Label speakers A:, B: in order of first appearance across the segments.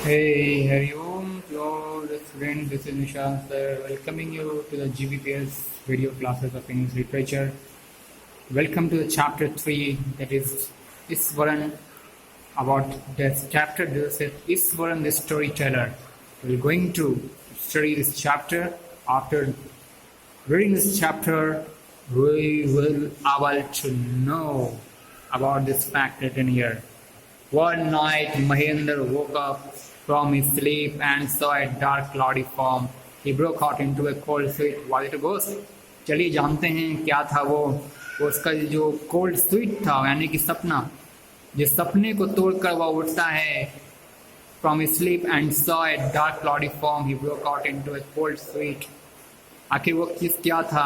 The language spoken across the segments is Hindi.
A: Hey, Hariom, hello, student. This is Nishant sir, welcoming you to the GBPS video classes of English literature. Welcome to the chapter 3, that is Iswaran. About this chapter, this is Iswaran the storyteller. We're going to study this chapter. After reading this chapter, we will able to know about this fact written here. One night Mahendra woke up from his sleep and saw a dark cloudy form. He broke out into a cold sweat. Was it a ghost? चलिए जानते हैं क्या था वो उसका जो कोल्ड स्वीट था यानी कि सपना जिस सपने को तोड़कर वह उठता है from his sleep and saw a dark cloudy form he broke out into A cold sweet आखिर वो किस क्या था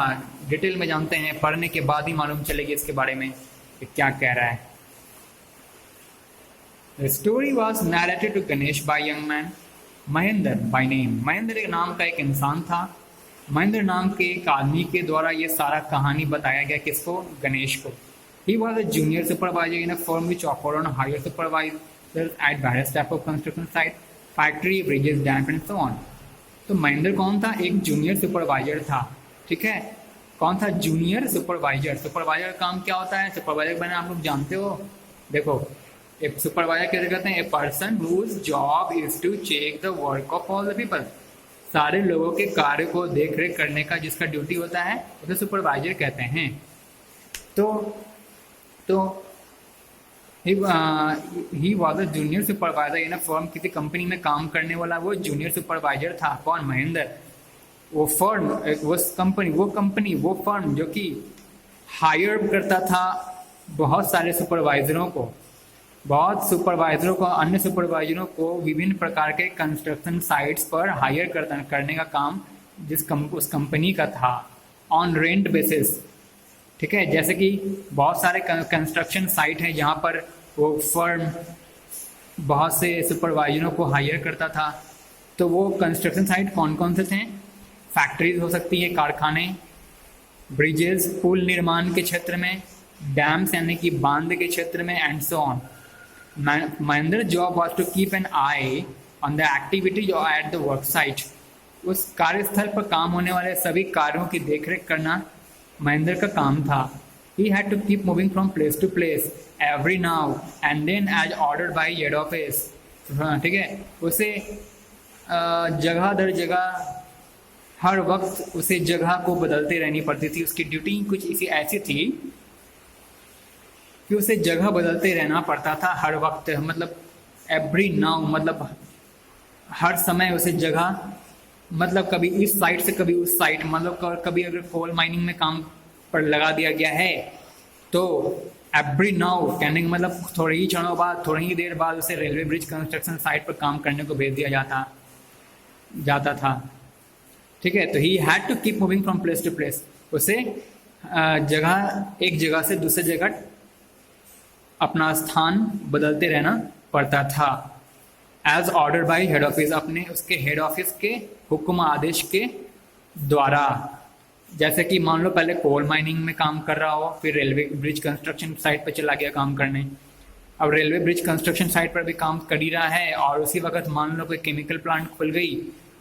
A: डिटेल में जानते हैं पढ़ने के बाद ही मालूम चलेगी इसके बारे में कि क्या कह रहा है The story was narrated to Ganesh by young man Mahendra by name. Mahendra एक नाम का एक इंसान था. महेंद्र नाम के एक आदमी के द्वारा ये सारा कहानी बताया गया किसको? गणेश को. He was a junior supervisor in a firm which offered on hire supervisors at various type of construction site, factory, bridges, dams and so on. तो महेंद्र कौन था? एक जूनियर सुपरवाइजर था. ठीक है, कौन था? Junior supervisor. सुपरवाइजर का काम क्या होता है? सुपरवाइजर बने आप लोग जानते हो. देखो, एक सुपरवाइजर कैसे कहते हैं? A person whose job is to check the work of all the people. सारे लोगों के कार्य को देख रेख करने का जिसका ड्यूटी होता है उसे सुपरवाइजर कहते हैं. तो ही was a junior supervisor in a firm. किसी कंपनी में काम करने वाला वो जूनियर सुपरवाइजर था. कौन? महेंद्र. वो फर्म वो फर्म जो कि हायर करता था बहुत सारे सुपरवाइजरों को अन्य सुपरवाइजरों को विभिन्न प्रकार के कंस्ट्रक्शन साइट्स पर हायर करने का काम उस कंपनी का था ऑन रेंट बेसिस. ठीक है, जैसे कि बहुत सारे कंस्ट्रक्शन साइट हैं जहाँ पर वो फर्म बहुत से सुपरवाइजरों को हायर करता था. तो वो कंस्ट्रक्शन साइट कौन कौन से थे? फैक्ट्रीज हो सकती है, कारखाने, ब्रिजेस पुल निर्माण के क्षेत्र में, डैम्स यानी कि बांध के क्षेत्र में and so on. Mahendra's job was to keep an eye on the activity at the work site. उस कार्यस्थल पर काम होने वाले सभी कार्यों की देखरेख करना महेंद्र का काम था. He had to keep moving from place to place every now and then as ordered by head office. ठीक है, उसे जगह दर जगह हर वक्त उसे जगह को बदलते रहनी पड़ती थी. उसकी ड्यूटी कुछ इसी ऐसी थी कि उसे जगह बदलते रहना पड़ता था हर वक्त. मतलब एवरी नाउ मतलब हर समय उसे जगह, मतलब कभी इस साइड से कभी उस साइड, मतलब कभी अगर कोल माइनिंग में काम पर लगा दिया गया है तो एवरी नाउ कहने का मतलब थोड़ी ही क्षणों बाद, थोड़ी ही देर बाद उसे रेलवे ब्रिज कंस्ट्रक्शन साइट पर काम करने को भेज दिया जाता था. ठीक है, तो he had to keep moving from place to place. उसे एक जगह से दूसरे जगह अपना स्थान बदलते रहना पड़ता था. As order by head office, अपने उसके हेड ऑफिस के हुक्म आदेश के द्वारा. जैसे कि मान लो पहले कोल माइनिंग में काम कर रहा हो, फिर रेलवे ब्रिज कंस्ट्रक्शन साइट पर चला गया काम करने. अब रेलवे ब्रिज कंस्ट्रक्शन साइट पर भी काम कर ही रहा है और उसी वक्त मान लो कोई केमिकल प्लांट खुल गई,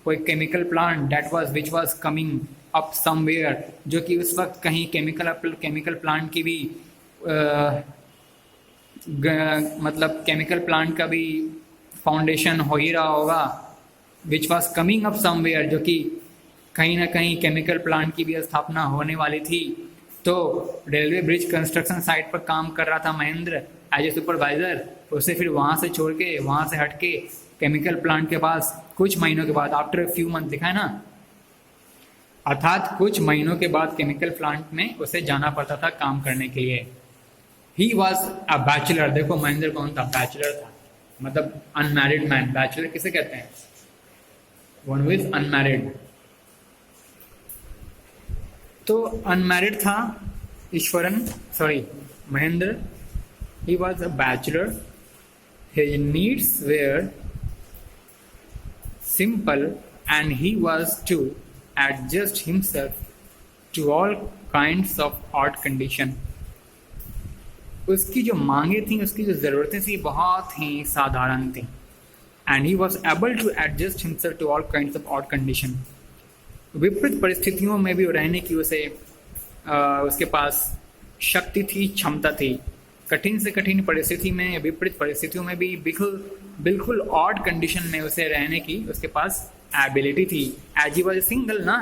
A: कोई chemical plant which was coming up somewhere, जो कि उस वक्त कहीं केमिकल प्लांट की भी मतलब केमिकल प्लांट का भी फाउंडेशन हो ही रहा होगा. Which was coming up somewhere, जो कि कहीं ना कहीं केमिकल प्लांट की भी स्थापना होने वाली थी. तो रेलवे ब्रिज कंस्ट्रक्शन साइट पर काम कर रहा था महेंद्र एज ए सुपरवाइजर. उसे फिर वहाँ से छोड़ के, वहाँ से हट के केमिकल प्लांट के पास कुछ महीनों के बाद, आफ्टर अ फ्यू मंथ लिखा है ना, अर्थात कुछ महीनों के बाद केमिकल प्लांट में उसे जाना पड़ता था काम करने के लिए. ही वॉज अ बैचलर. देखो महेंद्र कौन था? बैचलर था, मतलब अनमैरिड मैन. बैचलर किसे कहते हैं? One who is unmarried. तो अनमैरिड था Mahendra. He was a bachelor. His needs were simple and he was to adjust himself to all kinds of odd condition. उसकी जो मांगे थी, उसकी जो ज़रूरतें थी बहुत ही साधारण थी. and he was able to adjust himself to all kinds of odd condition. विपरीत परिस्थितियों में भी रहने की उसके पास शक्ति थी, क्षमता थी। कठिन से कठिन परिस्थिति में, विपरीत परिस्थितियों में भी बिल्कुल ऑड कंडीशन में उसे रहने की उसके पास एबिलिटी थी। एज ही वॉज सिंगल ना,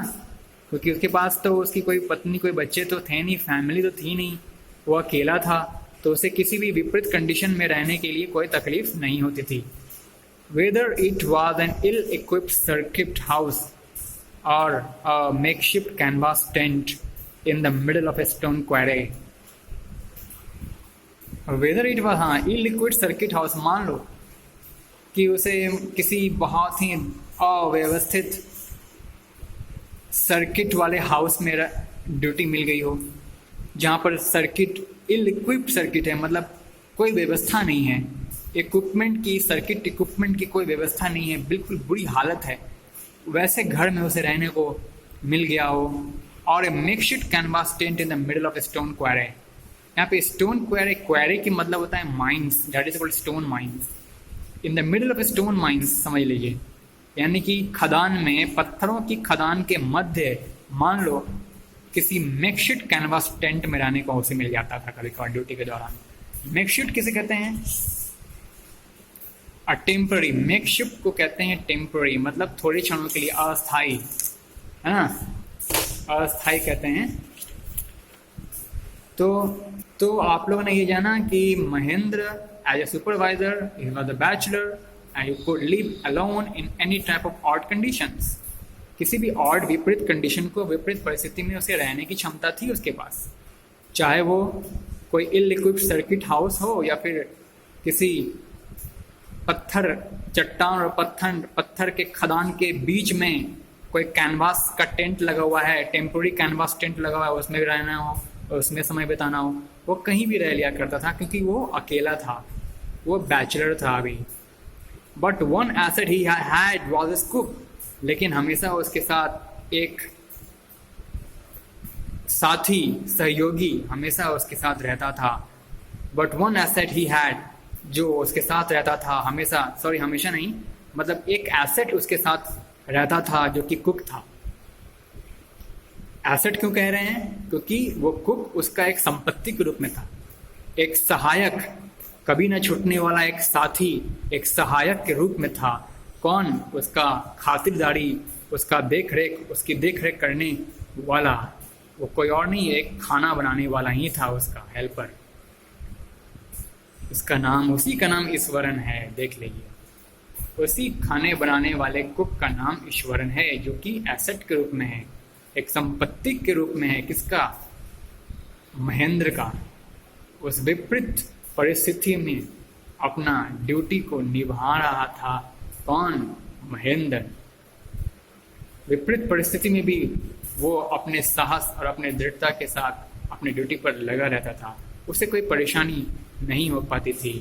A: क्योंकि उसके पास तो उसकी कोई पत्नी, कोई बच्चे तो थे नहीं, फैमिली तो थी नहीं, वो अकेला था, तो उसे किसी भी विपरीत कंडीशन में रहने के लिए कोई तकलीफ नहीं होती थी। Whether it was an ill equipped circuit house और a makeshift canvas tent in the middle of a stone quarry. Whether it was, हाँ, इल इक्विप्ड सर्किट हाउस, मान लो कि उसे किसी बहुत ही अव्यवस्थित सर्किट वाले हाउस में ड्यूटी मिल गई हो, जहाँ पर सर्किट इल इक्विप्ड सर्किट है, मतलब कोई व्यवस्था नहीं है, इक्विपमेंट की, सर्किट इक्विपमेंट की कोई व्यवस्था नहीं है, बिल्कुल बुरी हालत है, वैसे घर में उसे रहने को मिल गया हो। और a makeshift canvas tent in the middle of a stone quarry. यहाँ पे स्टोन क्वारे, क्वारे की मतलब होता है mines, that is called stone mines. In the middle of a stone mines समझ लीजिए, यानी कि खदान में, पत्थरों की खदान के मध्य मान लो किसी मेकशिफ्ट कैनवास टेंट में रहने को उसे मिल जाता था कभी कभार ड्यूटी के दौरान। मेकशिफ्ट किसे कहते हैं? टेम्पररी। मेकशिफ्ट को कहते हैं टेम्पररी, मतलब थोड़े क्षणों के लिए, अस्थाई, है ना, अस्थाई कहते हैं। तो आप लोगों ने ये जाना कि Mahendra as a supervisor, he was a bachelor and he could live alone in any type of odd conditions. किसी भी ऑड, विपरीत कंडीशन को, विपरीत परिस्थिति में उसे रहने की क्षमता थी उसके पास, चाहे वो कोई इल इक्विप्ड सर्किट हाउस हो या फिर किसी पत्थर, चट्टान और पत्थर के खदान के बीच में कोई कैनवास का टेंट लगा हुआ है, टेम्पोररी कैनवास टेंट लगा हुआ है, उसमें भी रहना हो और उसमें समय बिताना हो, वो कहीं भी रह लिया करता था, क्योंकि वो अकेला था, वो बैचलर था अभी। But one asset he had was his cook, लेकिन हमेशा उसके साथ एक साथी, सहयोगी हमेशा उसके साथ रहता था। But one asset he had, जो उसके साथ रहता था हमेशा, सॉरी हमेशा नहीं, मतलब एक एसेट उसके साथ रहता था जो कि कुक था। एसेट क्यों कह रहे हैं? क्योंकि वो कुक उसका एक संपत्ति के रूप में था, एक सहायक, कभी न छूटने वाला एक साथी, एक सहायक के रूप में था। कौन? उसका खातिरदारी, उसका देखरेख, उसकी देखरेख करने वाला, वो कोई और नहीं, एक खाना बनाने वाला ही था, उसका हेल्पर। उसका नाम, उसी का नाम ईश्वरन है, देख लीजिए, उसी खाने बनाने वाले कुक का नाम ईश्वरन है, जो कि एसेट के रूप में है, एक संपत्ति के रूप में है। किसका? महेंद्र का। उस विपरीत परिस्थिति में अपना ड्यूटी को निभा रहा था कौन? महेंद्र। विपरीत परिस्थिति में भी वो अपने साहस और अपने दृढ़ता के साथ अपने ड्यूटी पर लगा रहता था, उसे कोई परेशानी नहीं हो पाती थी,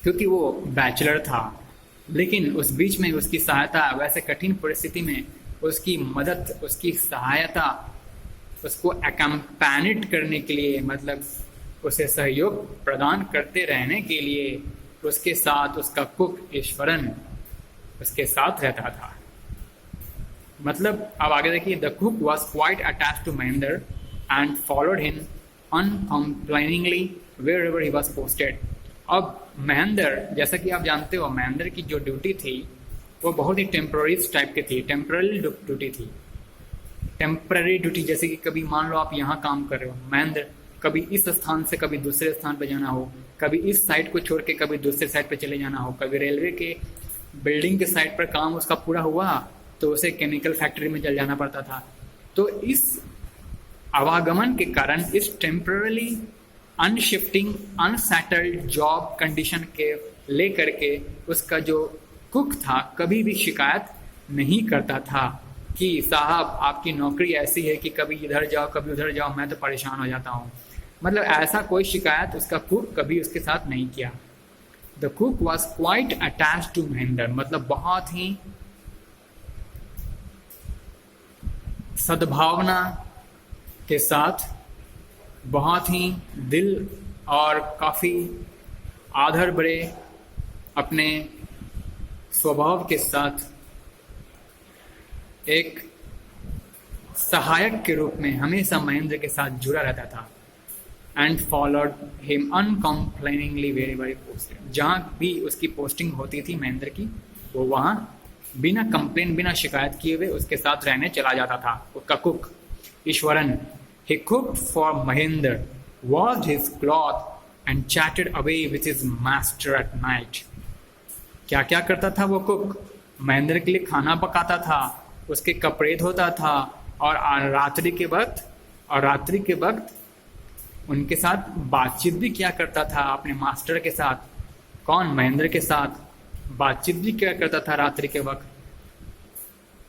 A: क्योंकि वो बैचलर था। लेकिन उस बीच में उसकी सहायता, वैसे कठिन परिस्थिति में उसकी मदद, उसकी सहायता, उसको अकम्पैनिड करने के लिए, मतलब उसे सहयोग प्रदान करते रहने के लिए उसके साथ उसका कुक ईश्वरन उसके साथ रहता था। मतलब अब आगे देखिए, the cook was quite attached to Mahendra and followed him uncomplainingly wherever he was posted. अब महेंद्र, जैसा कि आप जानते हो, महेंद्र की जो ड्यूटी थी वो बहुत ही टेम्पररी टाइप की थी, टेम्पररी ड्यूटी थी। टेम्पररी ड्यूटी जैसे कि कभी मान लो आप यहाँ काम कर रहे हो, महेंद्र कभी इस स्थान से कभी दूसरे स्थान पर जाना हो, कभी इस साइड को छोड़ के कभी दूसरे साइड पर चले जाना हो, कभी रेलवे के बिल्डिंग के साइड पर काम उसका पूरा हुआ तो उसे केमिकल फैक्ट्री में चल जाना पड़ता था। तो इस आवागमन के कारण, इस टेम्पररी अनशिफ्टिंग, अनसेटल्ड जॉब कंडीशन के लेकर के उसका जो कुक था कभी भी शिकायत नहीं करता था कि साहब आपकी नौकरी ऐसी है कि कभी इधर जाओ कभी उधर जाओ, मैं तो परेशान हो जाता हूँ। मतलब ऐसा कोई शिकायत उसका कुक कभी उसके साथ नहीं किया। The cook was quite attached to Mahendra, मतलब बहुत ही सद्भावना के साथ, बहुत ही दिल और काफ़ी आदर भरे अपने स्वभाव के साथ एक सहायक के रूप में हमेशा महेंद्र के साथ जुड़ा रहता था। And followed him uncomplainingly very very posted. जहाँ भी उसकी पोस्टिंग होती थी महेंद्र की, वो वहाँ बिना कंप्लेन बिना शिकायत किए हुए उसके साथ रहने चला जाता था। उसका cook Eswaran, he cooked for Mahinder, washed his cloth and chatted away with his master at night. क्या क्या करता था वो कुक? महेंद्र के लिए खाना पकाता था, उसके कपड़े धोता था, और रात्रि के वक्त उनके साथ बातचीत भी क्या करता था अपने मास्टर के साथ। कौन? महेंद्र के साथ बातचीत भी क्या करता था रात्रि के वक्त।